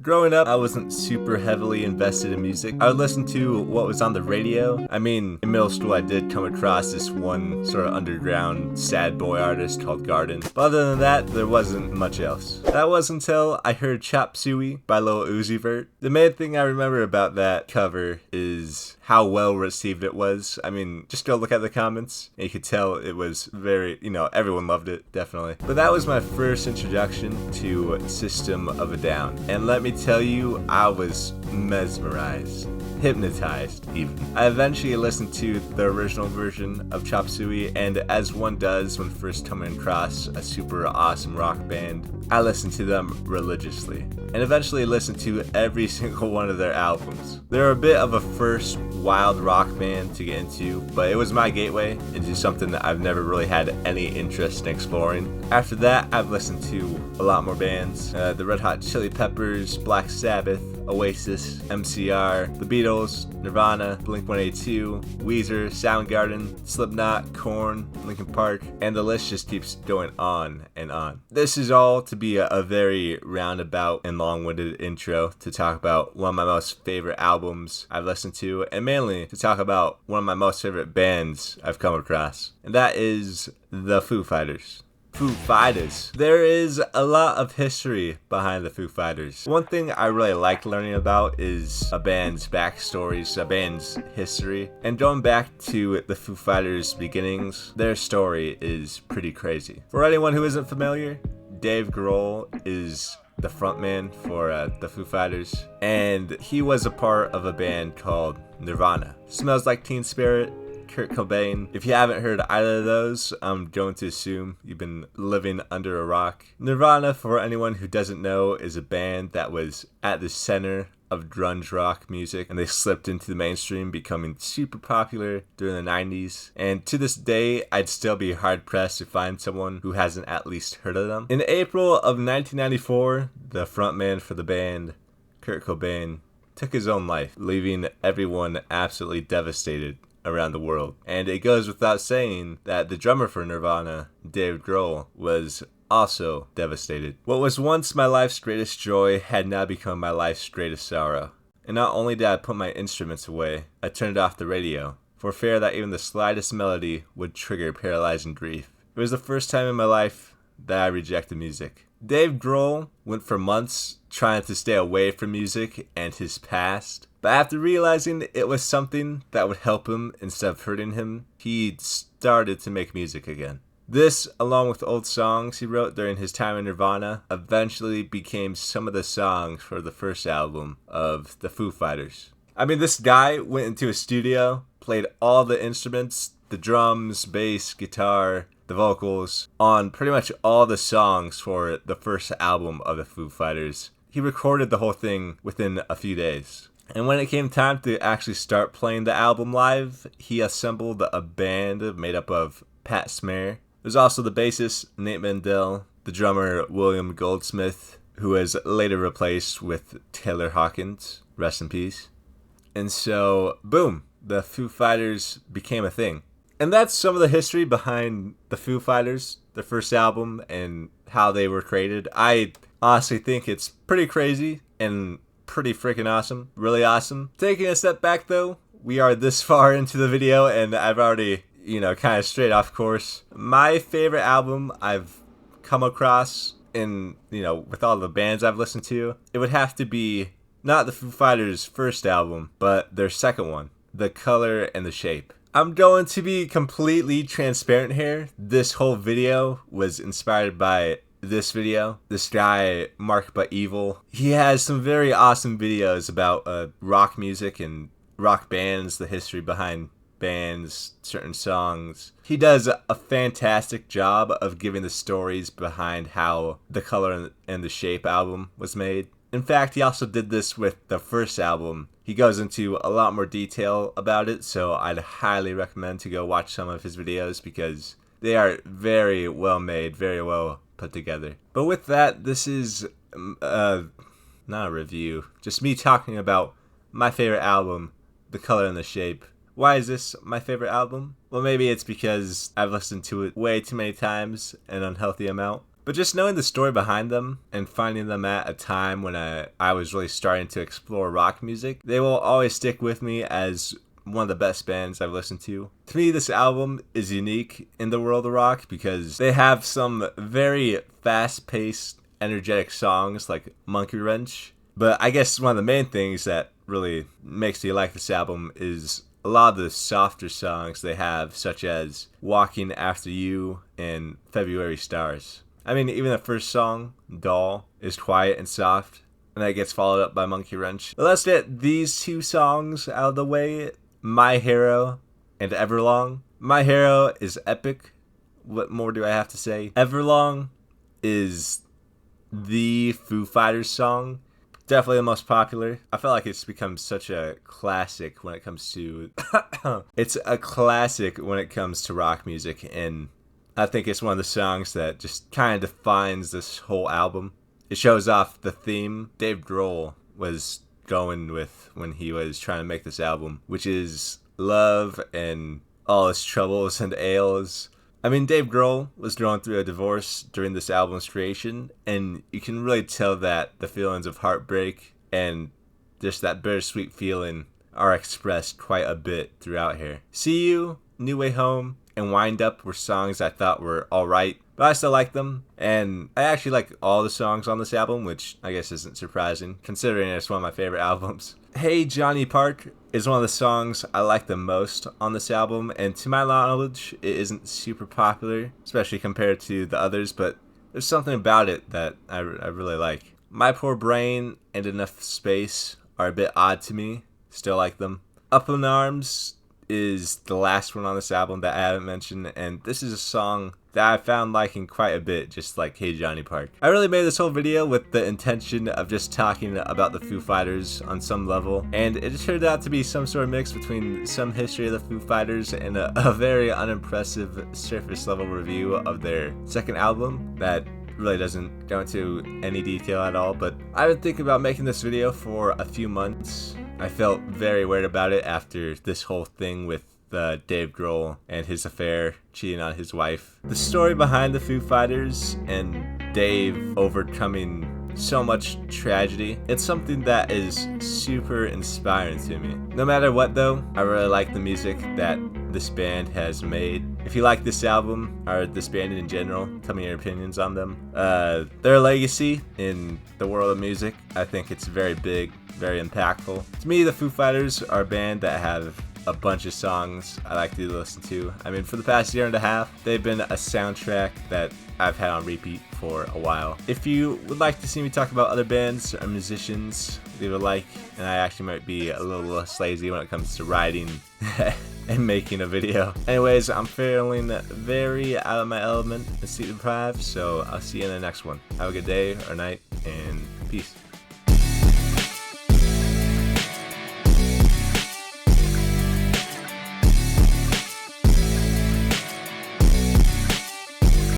Growing up, I wasn't super heavily invested in music. I would listen to what was on the radio. I mean, in middle school I did come across this one sort of underground sad boy artist called Garden. But other than that, there wasn't much else. That was until I heard Chop Suey by Lil Uzi Vert. The main thing I remember about that cover is how well received it was. I mean, just go look at the comments and you could tell it was very, everyone loved it, definitely. But that was my first introduction to System of a Down. And let me tell you, I was mesmerized. Hypnotized, even. I eventually listened to the original version of Chop Suey, and as one does when first coming across a super awesome rock band, I listened to them religiously, and eventually listened to every single one of their albums. They're a bit of a first wild rock band to get into, but it was my gateway into something that I've never really had any interest in exploring. After that, I've listened to a lot more bands, the Red Hot Chili Peppers, Black Sabbath, Oasis, MCR, The Beatles, Nirvana, Blink-182, Weezer, Soundgarden, Slipknot, Korn, Linkin Park, and the list just keeps going on and on. This is all to be a very roundabout and long-winded intro to talk about one of my most favorite albums I've listened to, and mainly to talk about one of my most favorite bands I've come across, and that is the Foo Fighters. Foo Fighters. There is a lot of history behind the Foo Fighters. One thing I really like learning about is a band's backstories, a band's history. And going back to the Foo Fighters' beginnings, their story is pretty crazy. For anyone who isn't familiar, Dave Grohl is the frontman for the Foo Fighters, and he was a part of a band called Nirvana. Smells Like Teen Spirit, Kurt Cobain. If you haven't heard either of those, I'm going to assume you've been living under a rock. Nirvana, for anyone who doesn't know, is a band that was at the center of grunge rock music, and they slipped into the mainstream, becoming super popular during the 90s. And to this day, I'd still be hard-pressed to find someone who hasn't at least heard of them. In April of 1994, the frontman for the band, Kurt Cobain, took his own life, leaving everyone absolutely devastated around the world. And it goes without saying that the drummer for Nirvana, Dave Grohl, was also devastated. What was once my life's greatest joy had now become my life's greatest sorrow. And not only did I put my instruments away, I turned off the radio, for fear that even the slightest melody would trigger paralyzing grief. It was the first time in my life that I rejected music. Dave Grohl went for months trying to stay away from music and his past, but after realizing it was something that would help him instead of hurting him, he started to make music again. This, along with old songs he wrote during his time in Nirvana, eventually became some of the songs for the first album of the Foo Fighters. I mean, this guy went into a studio, played all the instruments, the drums, bass, guitar, the vocals, on pretty much all the songs for the first album of the Foo Fighters. He recorded the whole thing within a few days. And when it came time to actually start playing the album live, he assembled a band made up of Pat Smear. There's also the bassist, Nate Mendel, the drummer, William Goldsmith, who was later replaced with Taylor Hawkins, rest in peace. And so, boom, the Foo Fighters became a thing. And that's some of the history behind the Foo Fighters, their first album, and how they were created. I honestly think it's pretty crazy and pretty freaking awesome. Really awesome. Taking a step back though, we are this far into the video and I've already, kind of strayed off course. My favorite album I've come across in, with all the bands I've listened to, it would have to be not the Foo Fighters' first album, but their second one, The Color and the Shape. I'm going to be completely transparent here. This whole video was inspired by this video. This guy, Mark But Evil, he has some very awesome videos about rock music and rock bands, the history behind bands, certain songs. He does a fantastic job of giving the stories behind how The Color and the Shape album was made. In fact, he also did this with the first album. He goes into a lot more detail about it, so I'd highly recommend to go watch some of his videos because they are very well made, very well put together. But with that, this is not a review, just me talking about my favorite album, The Color and the Shape. Why is this my favorite album? Well, maybe it's because I've listened to it way too many times, an unhealthy amount. But just knowing the story behind them and finding them at a time when I was really starting to explore rock music, they will always stick with me as one of the best bands I've listened to. To me, this album is unique in the world of rock because they have some very fast-paced, energetic songs like Monkey Wrench. But I guess one of the main things that really makes me like this album is a lot of the softer songs they have, such as Walking After You and February Stars. I mean, even the first song, Doll, is quiet and soft, and that gets followed up by Monkey Wrench. But let's get these two songs out of the way, My Hero and Everlong. My Hero is epic. What more do I have to say? Everlong is the Foo Fighters song. Definitely the most popular. I feel like it's become such a classic when it comes to it's a classic when it comes to rock music, and I think it's one of the songs that just kind of defines this whole album. It shows off the theme Dave Grohl was going with when he was trying to make this album, which is love and all its troubles and ails. I mean, Dave Grohl was going through a divorce during this album's creation, and you can really tell that the feelings of heartbreak and just that bittersweet feeling are expressed quite a bit throughout here. See You, New Way Home, and Wind Up were songs I thought were alright, but I still like them, and I actually like all the songs on this album, which I guess isn't surprising, considering it's one of my favorite albums. Hey Johnny Park is one of the songs I like the most on this album, and to my knowledge, it isn't super popular, especially compared to the others, but there's something about it that I really like. My Poor Brain and Enough Space are a bit odd to me, still like them. Up in Arms is the last one on this album that I haven't mentioned, and this is a song that I found liking quite a bit, just like Hey Johnny Park. I really made this whole video with the intention of just talking about the Foo Fighters on some level, and it turned out to be some sort of mix between some history of the Foo Fighters and a very unimpressive surface level review of their second album that really doesn't go into any detail at all. But I've been thinking about making this video for a few months. I felt very weird about it after this whole thing with Dave Grohl and his affair, cheating on his wife. The story behind the Foo Fighters and Dave overcoming so much tragedy, it's something that is super inspiring to me. No matter what though, I really like the music that this band has made. If you like this album or this band in general, tell me your opinions on them. Their legacy in the world of music, I think it's very big, very impactful. To me, the Foo Fighters are a band that have a bunch of songs I like to listen to. I mean, for the past year and a half, they've been a soundtrack that I've had on repeat for a while. If you would like to see me talk about other bands or musicians, leave a like, and I actually might be a little less lazy when it comes to writing and making a video. Anyways, I'm feeling very out of my element and sleep deprived, so I'll see you in the next one. Have a good day or night, and peace.